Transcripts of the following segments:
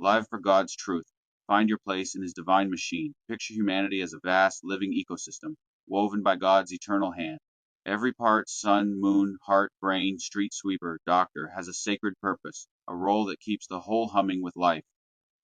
Live for God's truth. Find your place in His divine machine. Picture humanity as a vast, living ecosystem, woven by God's eternal hand. Every part, sun, moon, heart, brain, street sweeper, doctor, has a sacred purpose, a role that keeps the whole humming with life.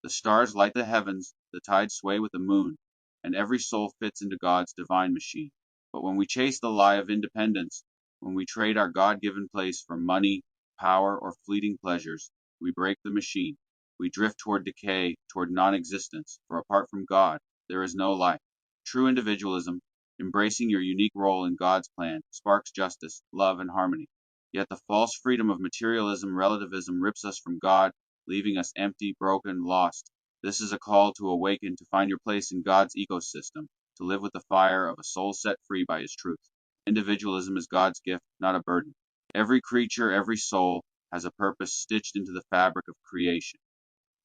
The stars light the heavens, the tides sway with the moon, and every soul fits into God's divine machine. But when we chase the lie of independence, when we trade our God given place for money, power, or fleeting pleasures, we break the machine. We drift toward decay, toward non existence, for apart from God, there is no life. True individualism, embracing your unique role in God's plan, sparks justice, love, and harmony. Yet the false freedom of materialism, relativism rips us from God, leaving us empty, broken, lost. This is a call to awaken, to find your place in God's ecosystem, to live with the fire of a soul set free by His truth. Individualism is God's gift, not a burden. Every creature, every soul, has a purpose stitched into the fabric of creation.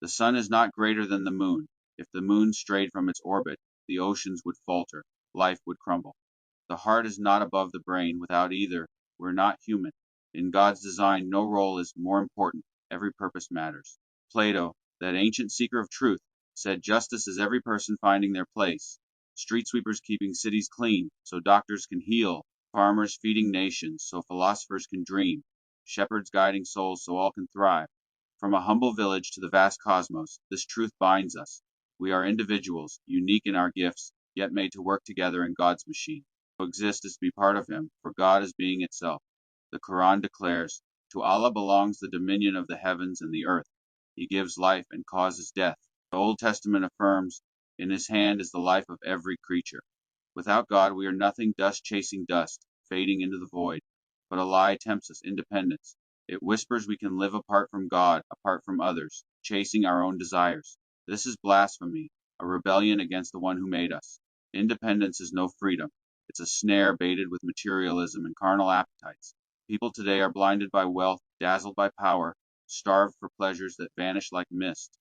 The sun is not greater than the moon. If the moon strayed from its orbit, the oceans would falter, life would crumble. The heart is not above the brain. Without either, we're not human. In God's design, no role is more important. Every purpose matters. Plato, that ancient seeker of truth, said justice is every person finding their place. Street sweepers keeping cities clean, so doctors can heal. Farmers feeding nations, so philosophers can dream. Shepherds guiding souls, so all can thrive. From a humble village to the vast cosmos, this truth binds us. We are individuals, unique in our gifts, yet made to work together in God's machine. To exist is to be part of Him, for God is being itself. The Quran declares, to Allah belongs the dominion of the heavens and the earth. He gives life and causes death. The Old Testament affirms, in His hand is the life of every creature. Without God, we are nothing, dust chasing dust, fading into the void. But a lie tempts us, independence. It whispers we can live apart from God, apart from others, chasing our own desires. This is blasphemy, a rebellion against the one who made us. Independence is no freedom. It's a snare baited with materialism and carnal appetites. People today are blinded by wealth, dazzled by power, starved for pleasures that vanish like mist.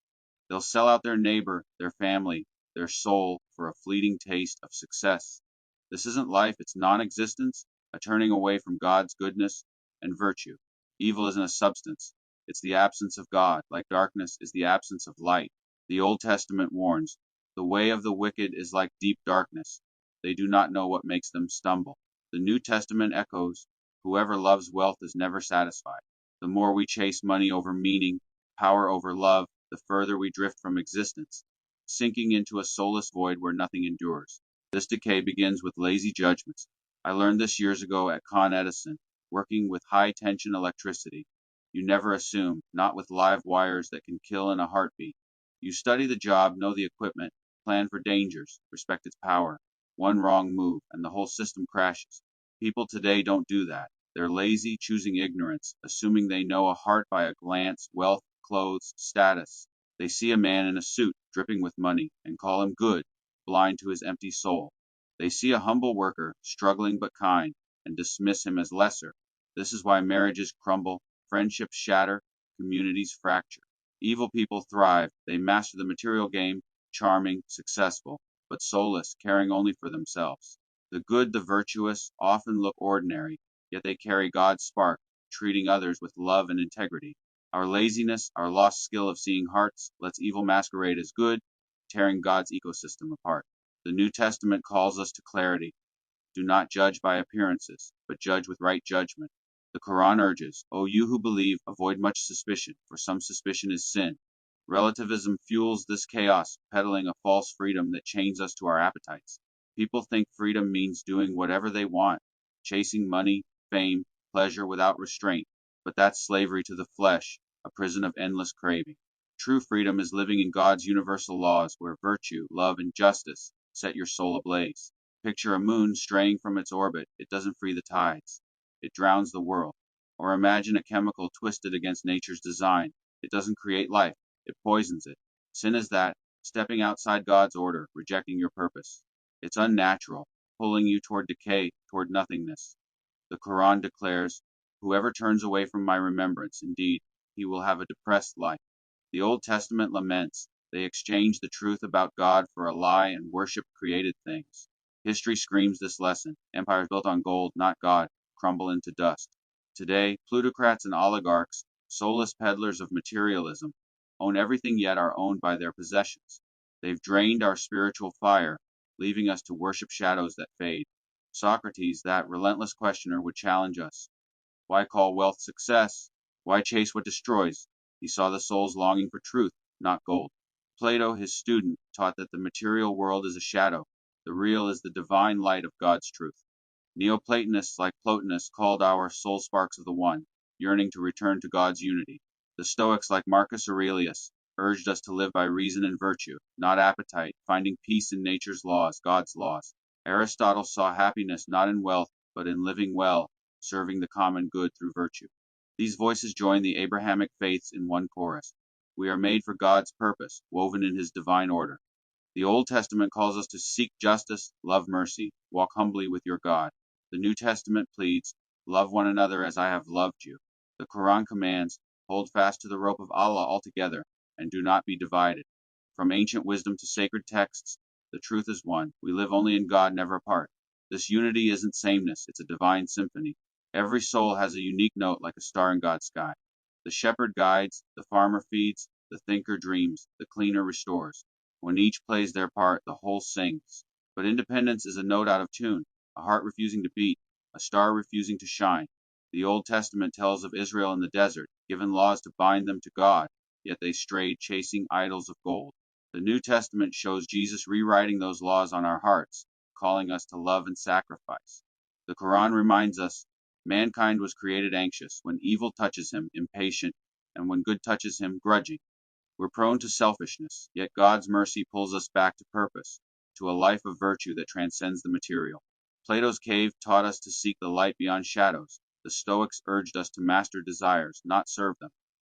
They'll sell out their neighbor, their family, their soul for a fleeting taste of success. This isn't life, it's non existence, a turning away from God's goodness and virtue. Evil isn't a substance, it's the absence of God, like darkness is the absence of light. The Old Testament warns, the way of the wicked is like deep darkness. They do not know what makes them stumble. The New Testament echoes, whoever loves wealth is never satisfied. The more we chase money over meaning, power over love, the further we drift from existence, sinking into a soulless void where nothing endures. This decay begins with lazy judgments. I learned this years ago at Con Edison, working with high tension electricity. You never assume, not with live wires that can kill in a heartbeat. You study the job, know the equipment, plan for dangers, respect its power. One wrong move, and the whole system crashes. People today don't do that. They're lazy, choosing ignorance, assuming they know a heart by a glance, wealth, clothes, status. They see a man in a suit, dripping with money, and call him good, blind to his empty soul. They see a humble worker, struggling but kind, and dismiss him as lesser. This is why marriages crumble, friendships shatter, communities fracture. Evil people thrive. They master the material game, charming, successful, but soulless, caring only for themselves. The good, the virtuous, often look ordinary, yet they carry God's spark, treating others with love and integrity. Our laziness, our lost skill of seeing hearts, lets evil masquerade as good, tearing God's ecosystem apart. The New Testament calls us to clarity. Do not judge by appearances, but judge with right judgment. The Quran urges, O you who believe, avoid much suspicion, for some suspicion is sin. Relativism fuels this chaos, peddling a false freedom that chains us to our appetites. People think freedom means doing whatever they want, chasing money, fame, pleasure without restraint, but that's slavery to the flesh, a prison of endless craving. True freedom is living in God's universal laws where virtue, love, and justice set your soul ablaze. Picture a moon straying from its orbit. It doesn't free the tides. It drowns the world. Or imagine a chemical twisted against nature's design. It doesn't create life. It poisons it. Sin is that, stepping outside God's order, rejecting your purpose. It's unnatural, pulling you toward decay, toward nothingness. The Quran declares, whoever turns away from my remembrance, indeed, he will have a depressed life. The Old Testament laments, they exchanged the truth about God for a lie and worship created things. History screams this lesson. Empires built on gold, not God, crumble into dust. Today, plutocrats and oligarchs, soulless peddlers of materialism, own everything yet are owned by their possessions. They've drained our spiritual fire, leaving us to worship shadows that fade. Socrates, that relentless questioner, would challenge us. Why call wealth success? Why chase what destroys? He saw the soul's longing for truth, not gold. Plato, his student, taught that the material world is a shadow. The real is the divine light of God's truth. Neoplatonists like Plotinus called our soul sparks of the One, yearning to return to God's unity. The Stoics like Marcus Aurelius urged us to live by reason and virtue, not appetite, finding peace in nature's laws, God's laws. Aristotle saw happiness not in wealth, but in living well, serving the common good through virtue. These voices join the Abrahamic faiths in one chorus. We are made for God's purpose, woven in his divine order. The Old Testament calls us to seek justice, love mercy, walk humbly with your God. The New Testament pleads, love one another as I have loved you. The Quran commands, hold fast to the rope of Allah altogether, and do not be divided. From ancient wisdom to sacred texts, the truth is one. We live only in God, never apart. This unity isn't sameness, it's a divine symphony. Every soul has a unique note like a star in God's sky. The shepherd guides, the farmer feeds, the thinker dreams, the cleaner restores. When each plays their part, the whole sings. But independence is a note out of tune, a heart refusing to beat, a star refusing to shine. The Old Testament tells of Israel in the desert, given laws to bind them to God, yet they strayed chasing idols of gold. The New Testament shows Jesus rewriting those laws on our hearts, calling us to love and sacrifice. The Quran reminds us mankind was created anxious, when evil touches him, impatient, and when good touches him, grudging. We're prone to selfishness, yet God's mercy pulls us back to purpose, to a life of virtue that transcends the material. Plato's cave taught us to seek the light beyond shadows. The Stoics urged us to master desires, not serve them.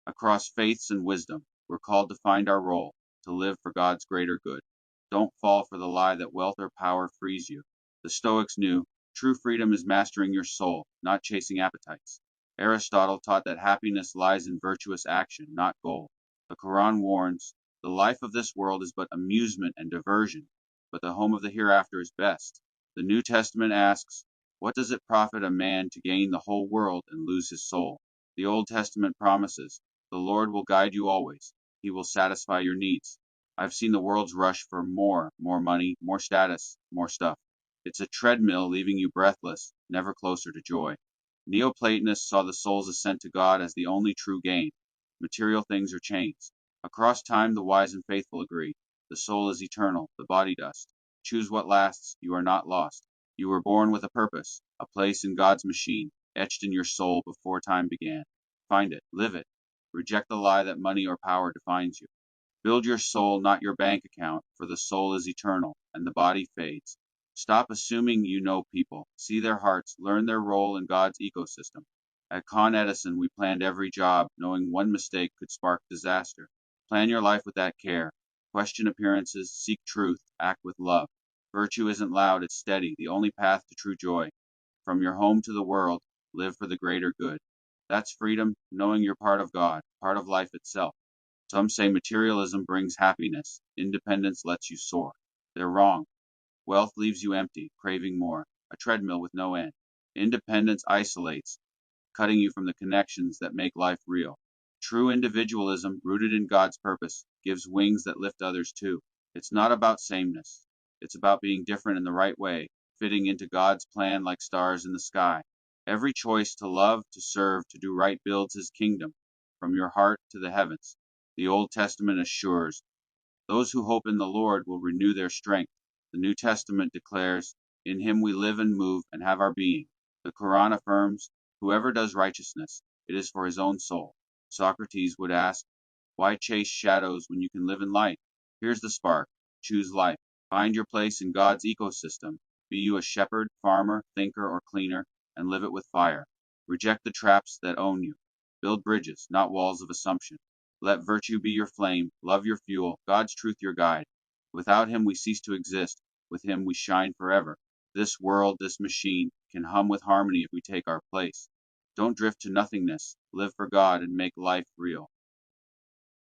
Across faiths and wisdom, we're called to find our role, to live for God's greater good. Don't fall for the lie that wealth or power frees you. The Stoics knew true freedom is mastering your soul, not chasing appetites. Aristotle taught that happiness lies in virtuous action, not gold. The Quran warns, the life of this world is but amusement and diversion, but the home of the hereafter is best. The New Testament asks, what does it profit a man to gain the whole world and lose his soul? The Old Testament promises, the Lord will guide you always. He will satisfy your needs. I've seen the world's rush for more money, more status, more stuff. It's a treadmill leaving you breathless, never closer to joy. Neoplatonists saw the soul's ascent to God as the only true gain. Material things are chains. Across time, the wise and faithful agree. The soul is eternal, the body dust. Choose what lasts, you are not lost. You were born with a purpose, a place in God's machine, etched in your soul before time began. Find it, live it. Reject the lie that money or power defines you. Build your soul, not your bank account, for the soul is eternal, and the body fades. Stop assuming you know people. See their hearts, learn their role in God's ecosystem. At Con Edison, we planned every job, knowing one mistake could spark disaster. Plan your life with that care. Question appearances, seek truth, act with love. Virtue isn't loud, it's steady, the only path to true joy. From your home to the world, live for the greater good. That's freedom, knowing you're part of God, part of life itself. Some say materialism brings happiness, independence lets you soar. They're wrong. Wealth leaves you empty, craving more, a treadmill with no end. Independence isolates, cutting you from the connections that make life real. True individualism, rooted in God's purpose, gives wings that lift others too. It's not about sameness. It's about being different in the right way, fitting into God's plan like stars in the sky. Every choice to love, to serve, to do right builds his kingdom, from your heart to the heavens. The Old Testament assures, those who hope in the Lord will renew their strength. The New Testament declares, in him we live and move and have our being. The Quran affirms, whoever does righteousness, it is for his own soul. Socrates would ask, why chase shadows when you can live in light? Here's the spark. Choose life. Find your place in God's ecosystem. Be you a shepherd, farmer, thinker, or cleaner, and live it with fire. Reject the traps that own you. Build bridges, not walls of assumption. Let virtue be your flame, love your fuel, God's truth your guide. Without him we cease to exist, with him we shine forever. This world, this machine, can hum with harmony if we take our place. Don't drift to nothingness, live for God and make life real.